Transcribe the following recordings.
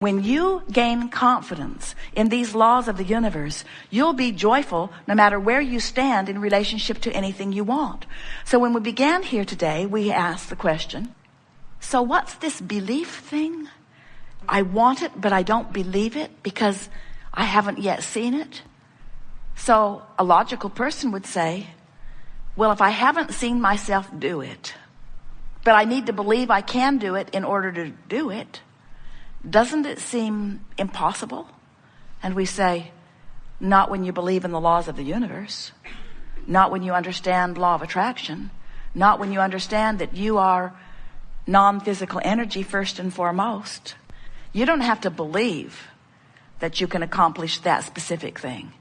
When you gain confidence in these laws of the universe, you'll be joyful no matter where you stand in relationship to anything you want. So when we began here today, we asked the question, so what's this belief thing? I want it, but I don't believe it because I haven't yet seen it. So a logical person would say, well, if I haven't seen myself do it, but I need to believe I can do it in order to do it, doesn't it seem impossible? And we say, not when you believe in the laws of the universe, not when you understand law of attraction, not when you understand that you are non-physical energy first and foremost. You don't have to believe that you can accomplish that specific thing.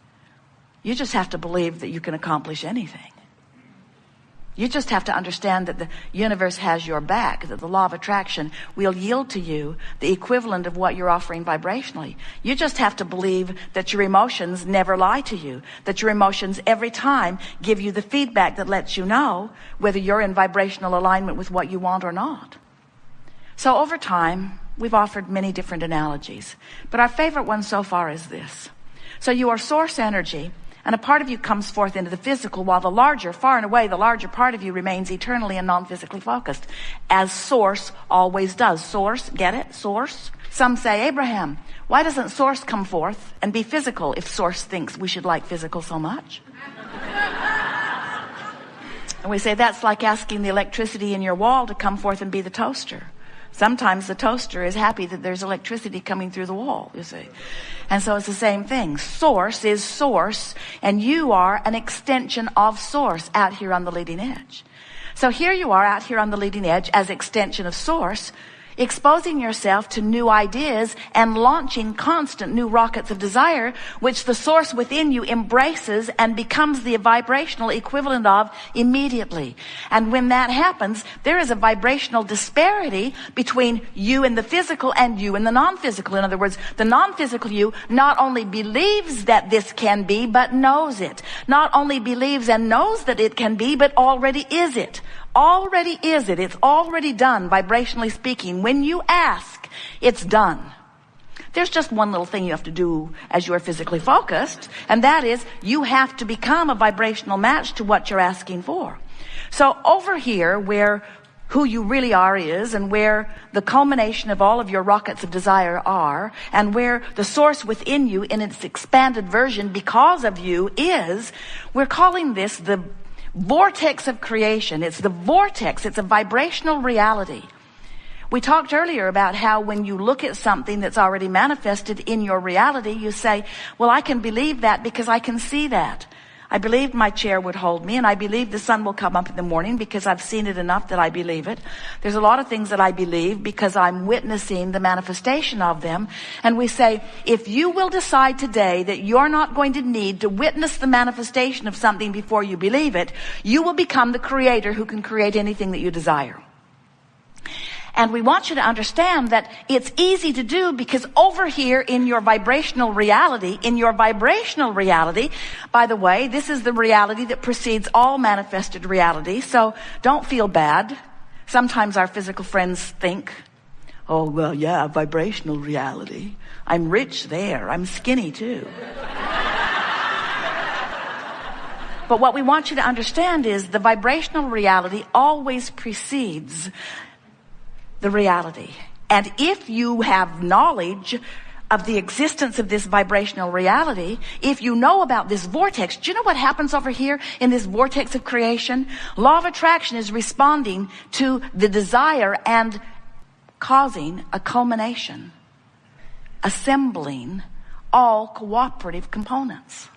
You just have to believe that you can accomplish anything. You just have to understand that the universe has your back, that the law of attraction will yield to you the equivalent of what you're offering vibrationally. You just have to believe that your emotions never lie to you, that your emotions every time give you the feedback that lets you know whether you're in vibrational alignment with what you want or not. So over time, we've offered many different analogies, but our favorite one so far is this. So you are source energy, and a part of you comes forth into the physical, while the larger, far and away, the larger part of you remains eternally and non-physically focused, as source always does. Source, get it? Source. Some say, Abraham, why doesn't source come forth and be physical if source thinks we should like physical so much? And we say that's like asking the electricity in your wall to come forth and be the toaster. Sometimes the toaster is happy that there's electricity coming through the wall, you see. And so it's the same thing. Source is source, and you are an extension of source out here on the leading edge. So here you are out here on the leading edge as extension of source, exposing yourself to new ideas and launching constant new rockets of desire, which the source within you embraces and becomes the vibrational equivalent of immediately. And when that happens, there is a vibrational disparity between you and the physical and you and the non-physical. In other words, the non-physical you not only believes that this can be, but knows it. Not only believes and knows that it can be, but already is it. Already is it. It's already done, vibrationally speaking. When you ask, it's done. There's just one little thing you have to do as you are physically focused, and that is you have to become a vibrational match to what you're asking for. So over here, where who you really are is, and where the culmination of all of your rockets of desire are, and where the source within you in its expanded version because of you is, we're calling this the vortex of creation. It's the vortex. It's a vibrational reality. We talked earlier about how when you look at something that's already manifested in your reality, you say, well, I can believe that because I can see that. I believed my chair would hold me, and I believe the sun will come up in the morning because I've seen it enough that I believe it. There's a lot of things that I believe because I'm witnessing the manifestation of them. And we say, if you will decide today that you're not going to need to witness the manifestation of something before you believe it, you will become the creator who can create anything that you desire. And we want you to understand that it's easy to do because over here in your vibrational reality, by the way, this is the reality that precedes all manifested reality. So don't feel bad. Sometimes our physical friends think, oh, well, yeah, vibrational reality. I'm rich there. I'm skinny too. But what we want you to understand is the vibrational reality always precedes the reality. And if you have knowledge of the existence of this vibrational reality, if you know about this vortex, do you know what happens over here in this vortex of creation? Law of attraction is responding to the desire and causing a culmination, assembling all cooperative components.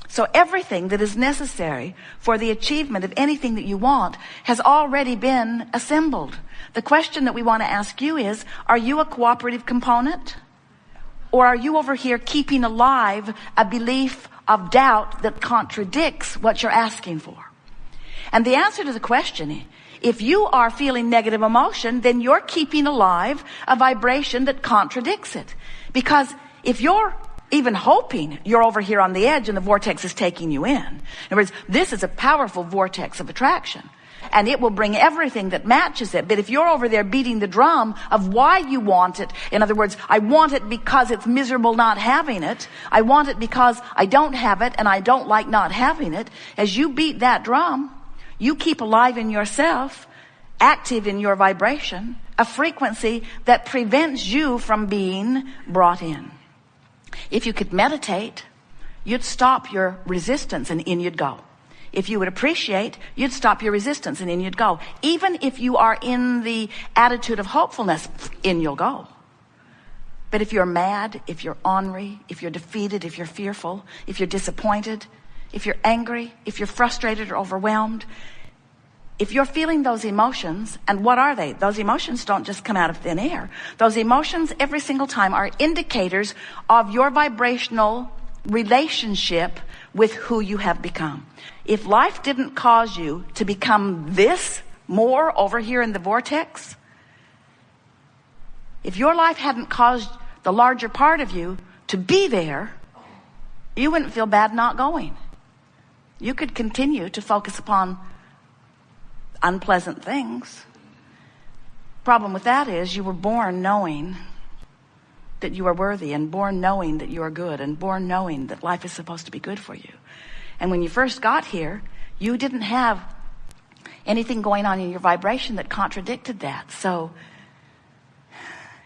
So everything that is necessary for the achievement of anything that you want has already been assembled. The question that we want to ask you is, are you a cooperative component? Or are you over here keeping alive a belief of doubt that contradicts what you're asking for? And the answer to the question, if you are feeling negative emotion, then you're keeping alive a vibration that contradicts it. Because if you're even hoping, you're over here on the edge and the vortex is taking you in. In other words, this is a powerful vortex of attraction. and it will bring everything that matches it. But if you're over there beating the drum of why you want it, in other words, I want it because it's miserable not having it, I want it because I don't have it and I don't like not having it, as you beat that drum, you keep alive in yourself, active in your vibration, a frequency that prevents you from being brought in. If you could meditate, you'd stop your resistance and in you'd go. If you would appreciate, you'd stop your resistance and in you'd go. Even if you are in the attitude of hopefulness, in you'll go. But if you're mad, if you're ornery, if you're defeated, if you're fearful, if you're disappointed, if you're angry, if you're frustrated or overwhelmed, if you're feeling those emotions, and what are they? Those emotions don't just come out of thin air. Those emotions every single time are indicators of your vibrational relationship with who you have become. If life didn't cause you to become this more over here in the vortex, if your life hadn't caused the larger part of you to be there, you wouldn't feel bad not going. You could continue to focus upon unpleasant things. Problem with that is you were born knowing that you are worthy, and born knowing that you are good, and born knowing that life is supposed to be good for you. And when you first got here, you didn't have anything going on in your vibration that contradicted that. So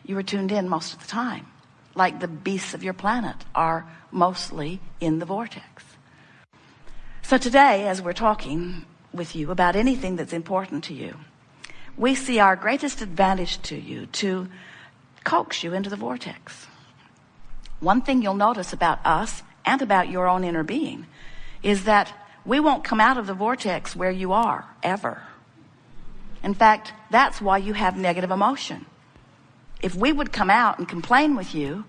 you were tuned in most of the time, like the beasts of your planet are mostly in the vortex. So today, as we're talking with you about anything that's important to you, we see our greatest advantage to you to coax you into the vortex. One thing you'll notice about us and about your own inner being is that we won't come out of the vortex where you are, ever. In fact, that's why you have negative emotion. If we would come out and complain with you,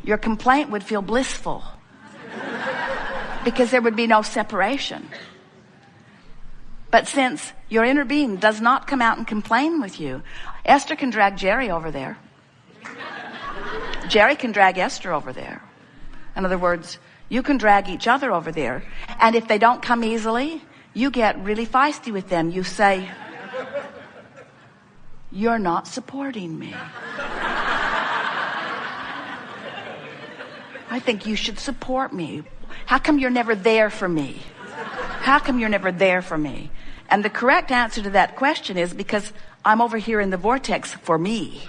your complaint would feel blissful because there would be no separation. But since your inner being does not come out and complain with you, Esther can drag Jerry over there. Jerry can drag Esther over there. In other words, you can drag each other over there. And if they don't come easily, you get really feisty with them. You say, "You're not supporting me. I think you should support me. How come you're never there for me? How come you're never there for me?" And the correct answer to that question is because I'm over here in the vortex for me.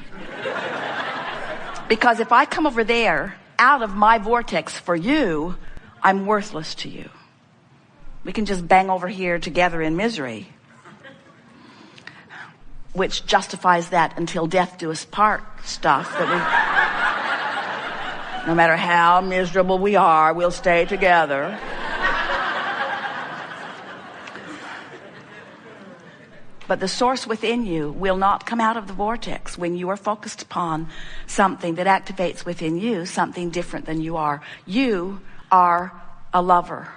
Because if I come over there out of my vortex for you, I'm worthless to you. We can just bang over here together in misery, which justifies that until death do us part stuff that we, no matter how miserable we are, we'll stay together. But the source within you will not come out of the vortex when you are focused upon something that activates within you something different than you are. You are a lover.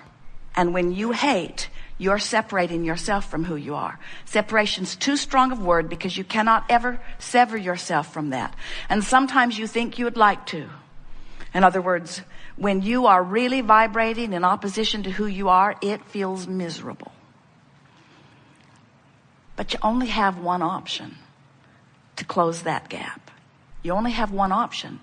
And when you hate, you're separating yourself from who you are. Separation's too strong a word because you cannot ever sever yourself from that. And sometimes you think you would like to. In other words, when you are really vibrating in opposition to who you are, it feels miserable. But you only have one option to close that gap. You only have one option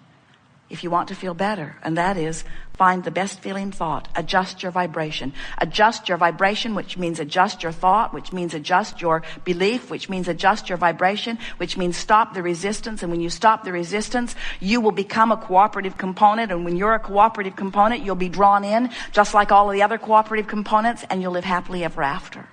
if you want to feel better, and that is find the best feeling thought. Adjust your vibration. Adjust your vibration, which means adjust your thought, which means adjust your belief, which means adjust your vibration, which means stop the resistance. And when you stop the resistance, you will become a cooperative component. And when you're a cooperative component, you'll be drawn in just like all of the other cooperative components, and you'll live happily ever after.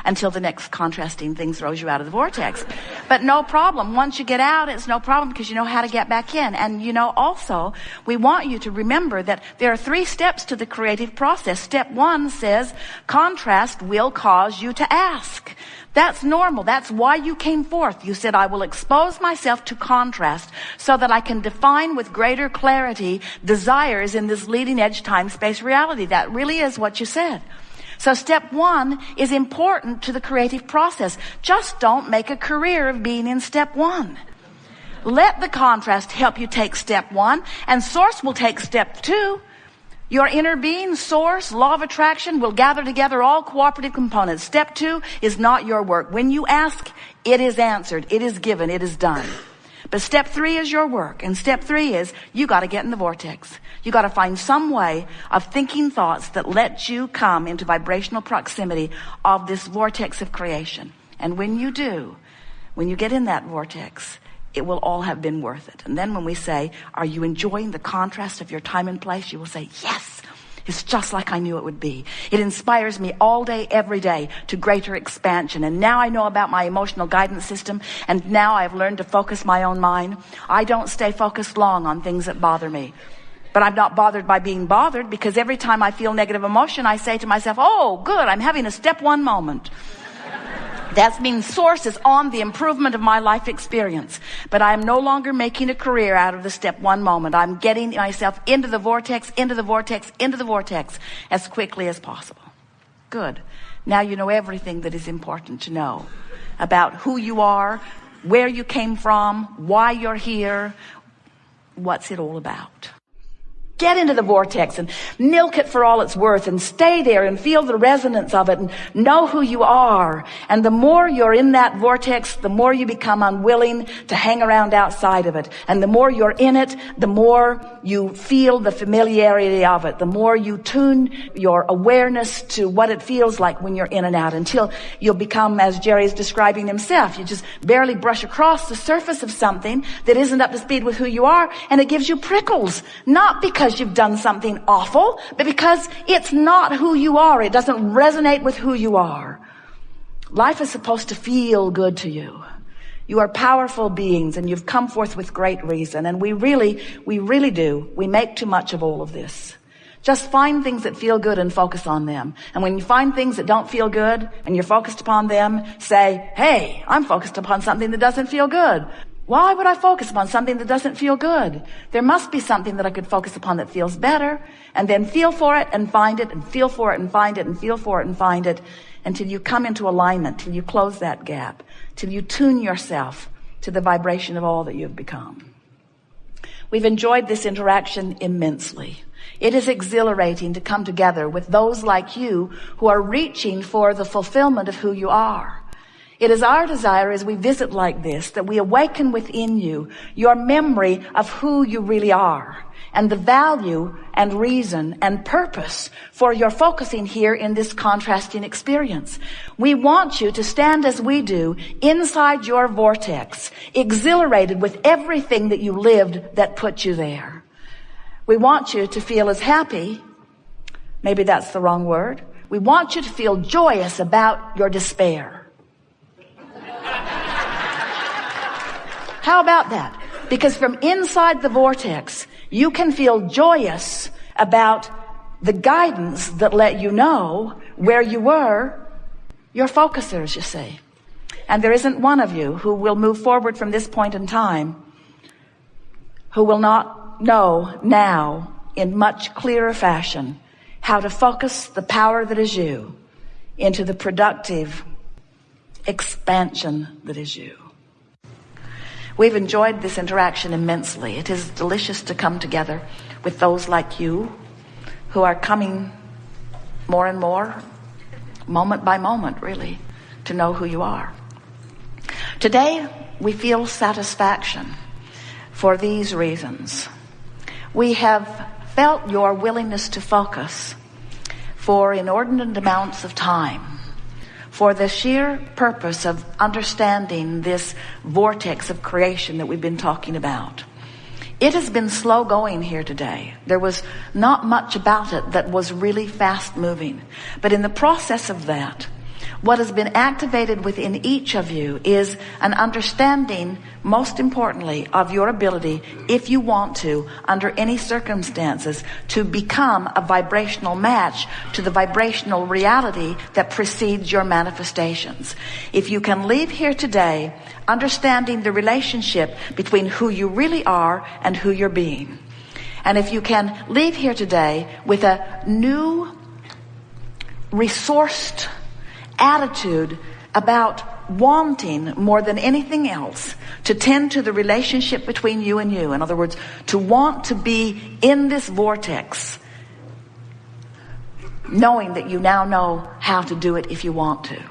Until the next contrasting thing throws you out of the vortex. But no problem. Once you get out, it's no problem because you know how to get back in. And you know, also, we want you to remember that there are 3 steps to the creative process. Step 1 says, contrast will cause you to ask. That's normal. That's why you came forth. You said, I will expose myself to contrast so that I can define with greater clarity desires in this leading edge time-space reality. That really is what you said. So step 1 is important to the creative process. Just don't make a career of being in step 1. Let the contrast help you take step 1, and source will take step 2. Your inner being, source, law of attraction will gather together all cooperative components. Step 2 is not your work. When you ask, it is answered, it is given, it is done. But step 3 is your work. And step 3 is you got to get in the vortex. You got to find some way of thinking thoughts that let you come into vibrational proximity of this vortex of creation. And when you do, when you get in that vortex, it will all have been worth it. And then when we say, are you enjoying the contrast of your time and place? You will say, yes, it's just like I knew it would be. It inspires me all day, every day to greater expansion. And now I know about my emotional guidance system. And now I've learned to focus my own mind. I don't stay focused long on things that bother me. But I'm not bothered by being bothered, because every time I feel negative emotion, I say to myself, oh, good, I'm having a step 1 moment. That means source is on the improvement of my life experience. But I am no longer making a career out of the step 1 moment. I'm getting myself into the vortex, into the vortex, into the vortex as quickly as possible. Good. Now you know everything that is important to know about who you are, where you came from, why you're here, what's it all about. Get into the vortex and milk it for all it's worth, and stay there and feel the resonance of it and know who you are. And the more you're in that vortex, the more you become unwilling to hang around outside of it. And the more you're in it, the more you feel the familiarity of it. The more you tune your awareness to what it feels like when you're in and out, until you'll become, as Jerry's describing himself, you just barely brush across the surface of something that isn't up to speed with who you are, and it gives you prickles. Not because you've done something awful, but because it's not who you are. It doesn't resonate with who you are. Life is supposed to feel good to you. You are powerful beings, and you've come forth with great reason. And we really do. We make too much of all of this. Just find things that feel good and focus on them. And when you find things that don't feel good and you're focused upon them, say, hey, I'm focused upon something that doesn't feel good. Why would I focus upon something that doesn't feel good? There must be something that I could focus upon that feels better, and then feel for it and find it, and feel for it and find it, and feel for it and find it, until you come into alignment, till you close that gap, till you tune yourself to the vibration of all that you've become. We've enjoyed this interaction immensely. It is exhilarating to come together with those like you who are reaching for the fulfillment of who you are. It is our desire as we visit like this that we awaken within you your memory of who you really are, and the value and reason and purpose for your focusing here in this contrasting experience. We want you to stand as we do inside your vortex, exhilarated with everything that you lived that put you there. We want you to feel as happy, maybe that's the wrong word. We want you to feel joyous about your despair. How about that? Because from inside the vortex, you can feel joyous about the guidance that let you know where you were, your focusers, you see. And there isn't one of you who will move forward from this point in time who will not know now in much clearer fashion how to focus the power that is you into the productive expansion that is you. We've enjoyed this interaction immensely. It is delicious to come together with those like you who are coming more and more, moment by moment, really, to know who you are. Today, we feel satisfaction for these reasons. We have felt your willingness to focus for inordinate amounts of time, for the sheer purpose of understanding this vortex of creation that we've been talking about. It has been slow going here today. There was not much about it that was really fast moving. But in the process of that, what has been activated within each of you is an understanding, most importantly, of your ability, if you want to, under any circumstances, to become a vibrational match to the vibrational reality that precedes your manifestations. If you can leave here today understanding the relationship between who you really are and who you're being, and if you can leave here today with a new, resourced attitude about wanting more than anything else to tend to the relationship between you and you. In other words, to want to be in this vortex knowing that you now know how to do it if you want to.